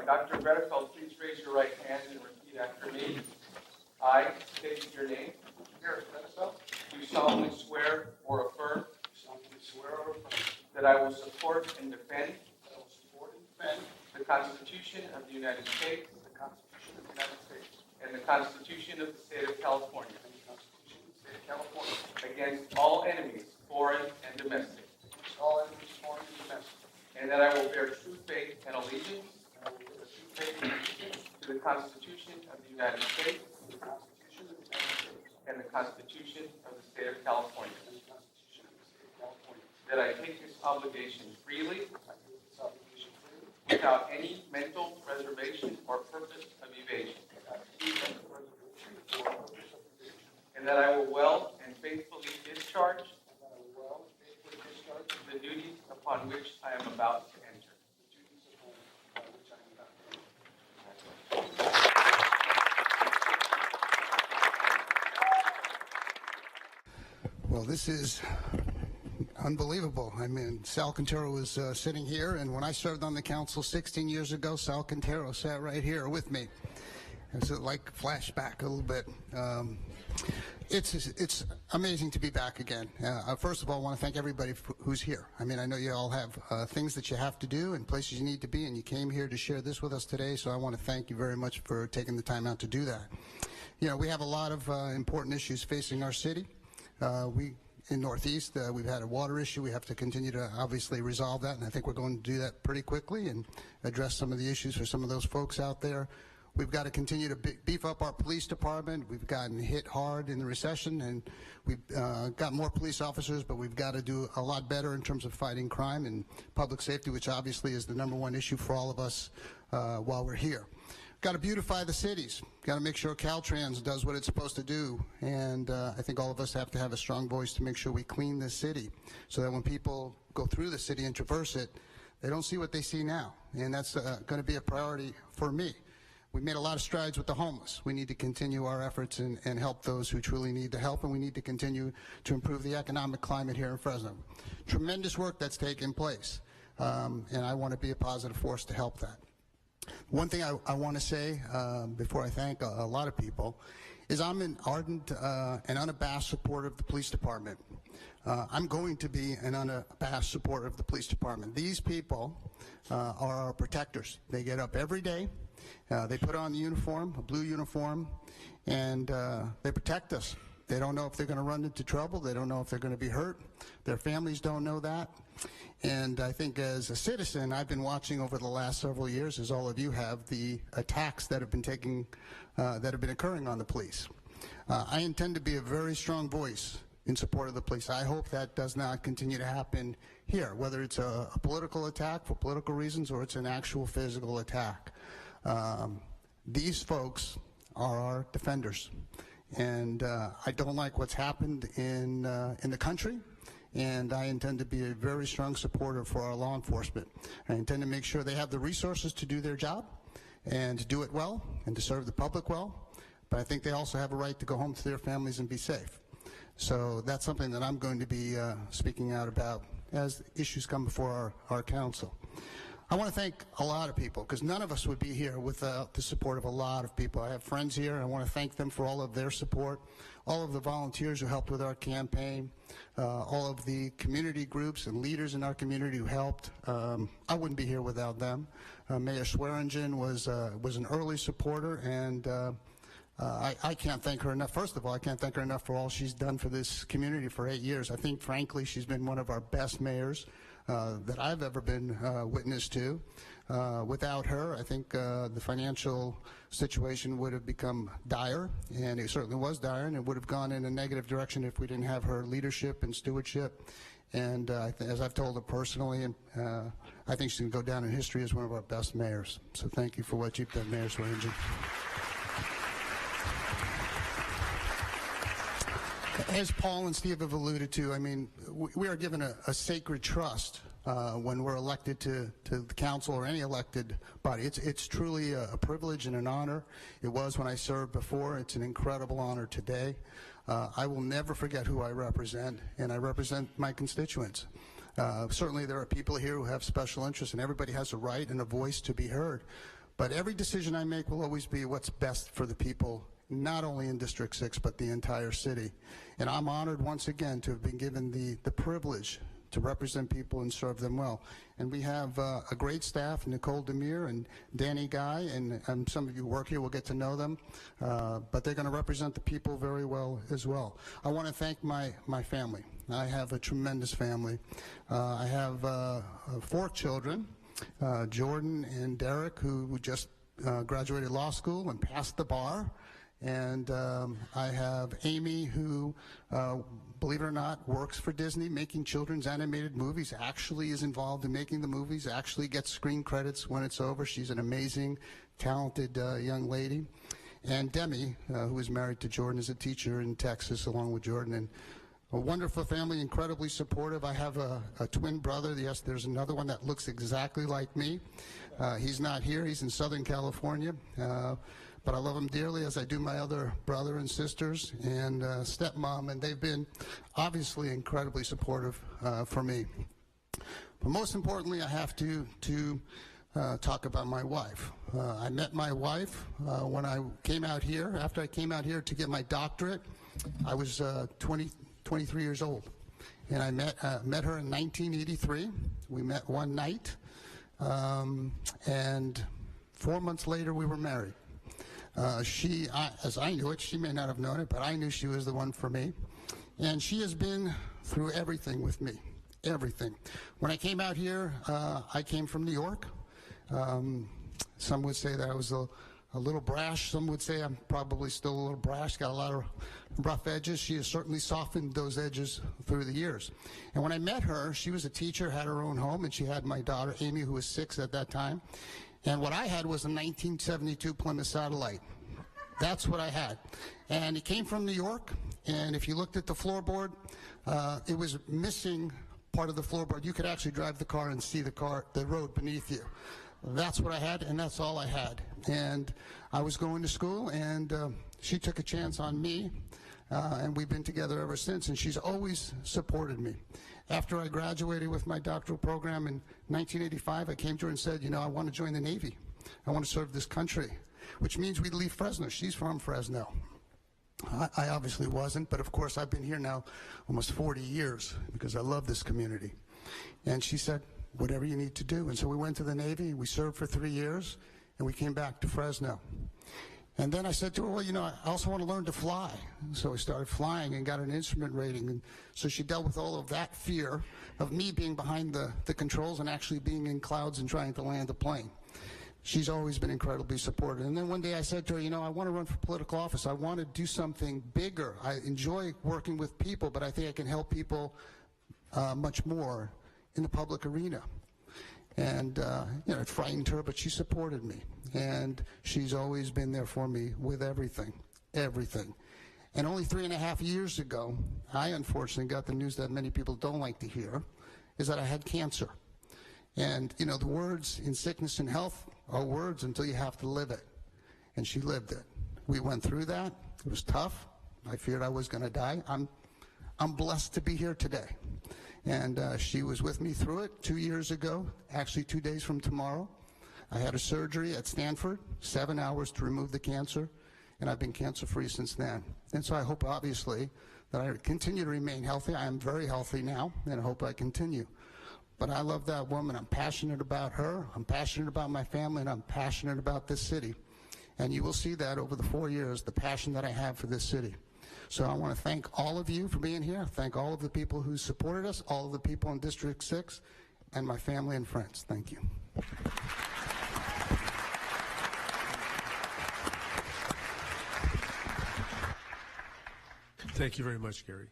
Dr. Bredefeld, please raise your right hand and repeat after me. I state your name. Garry Bredefeld. Do solemnly swear or affirm. That I will support and defend. The Constitution of the United States. And the Constitution of the State of California. Against all enemies, foreign and domestic. And that I will bear true faith and allegiance. To the Constitution of the United States. And the Constitution of the State of California. That I take this obligation freely. Without any mental reservation or purpose of evasion. And that I will well and faithfully discharge the duties upon which I am about to enter. Well, this is unbelievable. I mean, Sal Quintero was sitting here, and when I served on the council 16 years ago, Sal Quintero sat right here with me. It's like flashback a little bit. It's amazing to be back again. First of all, I want to thank everybody who's here. I mean, I know you all have things that you have to do and places you need to be, and you came here to share this with us today, so I want to thank you very much for taking the time out to do that. You know, we have a lot of important issues facing our city. In Northeast, we've had a water issue. We have to continue to obviously resolve that, and I think we're going to do that pretty quickly and address some of the issues for some of those folks out there. We've got to continue to beef up our police department. We've gotten hit hard in the recession, and we've got more police officers, but we've got to do a lot better in terms of fighting crime and public safety, which obviously is the #1 issue for all of us while we're here. Got to beautify the cities. Got to make sure Caltrans does what it's supposed to do, and I think all of us have to have a strong voice to make sure we clean this city so that when people go through the city and traverse it, they don't see what they see now, and that's going to be a priority for me. We made a lot of strides with the homeless. We need to continue our efforts and help those who truly need the help, and we need to continue to improve the economic climate here in Fresno. Tremendous work that's taken place, and I want to be a positive force to help that. One thing I want to say before I thank a lot of people is I'm an ardent and unabashed supporter of the police department. I'm going to be an unabashed supporter of the police department. These people are our protectors. They get up every day. They put on the uniform, a blue uniform, and they protect us. They don't know if they're going to run into trouble. They don't know if they're going to be hurt. Their families don't know that. And I think as a citizen, I've been watching over the last several years, as all of you have, the attacks that have been occurring on the police. I intend to be a very strong voice in support of the police. I hope that does not continue to happen here, whether it's a political attack for political reasons or it's an actual physical attack. These folks are our defenders. And I don't like what's happened in the country, and I intend to be a very strong supporter for our law enforcement. I intend to make sure they have the resources to do their job and to do it well and to serve the public well, but I think they also have a right to go home to their families and be safe. So that's something that I'm going to be speaking out about as issues come before our council. I want to thank a lot of people, because none of us would be here without the support of a lot of people. I have friends here, and I want to thank them for all of their support, all of the volunteers who helped with our campaign, all of the community groups and leaders in our community who helped. I wouldn't be here without them. Mayor Swearingen was an early supporter, and I can't thank her enough. First of all, I can't thank her enough for all she's done for this community for 8 years. I think, frankly, she's been one of our best mayors that I've ever been witness to. Without her, I think the financial situation would have become dire, and it certainly was dire, and it would have gone in a negative direction if we didn't have her leadership and stewardship. And as I've told her personally, and I think she's going to go down in history as one of our best mayors. So thank you for what you've done, Mayor Swearingen. As Paul and Steve have alluded to, I mean, we are given a sacred trust when we're elected to the council or any elected body. It's truly a privilege and an honor. It was when I served before. It's an incredible honor today. I will never forget who I represent, and I represent my constituents. Certainly there are people here who have special interests, and everybody has a right and a voice to be heard. But every decision I make will always be what's best for the people, not only in District 6, but the entire city. And I'm honored once again to have been given the privilege to represent people and serve them well. And we have a great staff, Nicole Demir and Danny Guy, and some of you who work here will get to know them, but they're going to represent the people very well as well. I want to thank my family. I have a tremendous family. I have 4 children, Jordan and Derek, who just graduated law school and passed the bar. And I have Amy, who, believe it or not, works for Disney, making children's animated movies, actually is involved in making the movies, actually gets screen credits when it's over. She's an amazing, talented young lady. And Demi, who is married to Jordan, is a teacher in Texas along with Jordan. And a wonderful family, incredibly supportive. I have a twin brother. Yes, there's another one that looks exactly like me. He's not here. He's in Southern California. But I love them dearly, as I do my other brother and sisters and stepmom, and they've been obviously incredibly supportive for me. But most importantly, I have to talk about my wife. I met my wife when I came out here. After I came out here to get my doctorate, I was 23 years old, and I met her in 1983. We met one night, and 4 months later, we were married. As I knew it, she may not have known it, but I knew she was the one for me. And she has been through everything with me, everything. When I came out here, I came from New York. Some would say that I was a little brash. Some would say I'm probably still a little brash, got a lot of rough edges. She has certainly softened those edges through the years. And when I met her, she was a teacher, had her own home, and she had my daughter, Amy, who was 6 at that time. And what I had was a 1972 Plymouth Satellite. That's what I had. And it came from New York, and if you looked at the floorboard, it was missing part of the floorboard. You could actually drive the car and see the road beneath you. That's what I had, and that's all I had. And I was going to school, and she took a chance on me, and we've been together ever since, and she's always supported me. After I graduated with my doctoral program in 1985, I came to her and said, you know, I want to join the Navy. I want to serve this country, which means we'd leave Fresno. She's from Fresno. I obviously wasn't, but of course I've been here now almost 40 years because I love this community. And she said, whatever you need to do. And so we went to the Navy, we served for 3 years, and we came back to Fresno. And then I said to her, well, you know, I also want to learn to fly. So we started flying and got an instrument rating. And so she dealt with all of that fear of me being behind the controls and actually being in clouds and trying to land a plane. She's always been incredibly supportive. And then one day I said to her, you know, I want to run for political office. I want to do something bigger. I enjoy working with people, but I think I can help people much more in the public arena. And, you know, it frightened her, but she supported me. And she's always been there for me with everything, everything. And only 3.5 years ago, I unfortunately got the news that many people don't like to hear, is that I had cancer. And, you know, the words in sickness and health are words until you have to live it. And she lived it. We went through that. It was tough. I feared I was going to die. I'm blessed to be here today. And she was with me through it 2 years ago, actually 2 days from tomorrow. I had a surgery at Stanford, 7 hours to remove the cancer, and I've been cancer-free since then. And so I hope, obviously, that I continue to remain healthy. I am very healthy now, and I hope I continue. But I love that woman. I'm passionate about her. I'm passionate about my family, and I'm passionate about this city. And you will see that over the 4 years, the passion that I have for this city. So I want to thank all of you for being here, thank all of the people who supported us, all of the people in District 6, and my family and friends. Thank you. Thank you very much, Gary.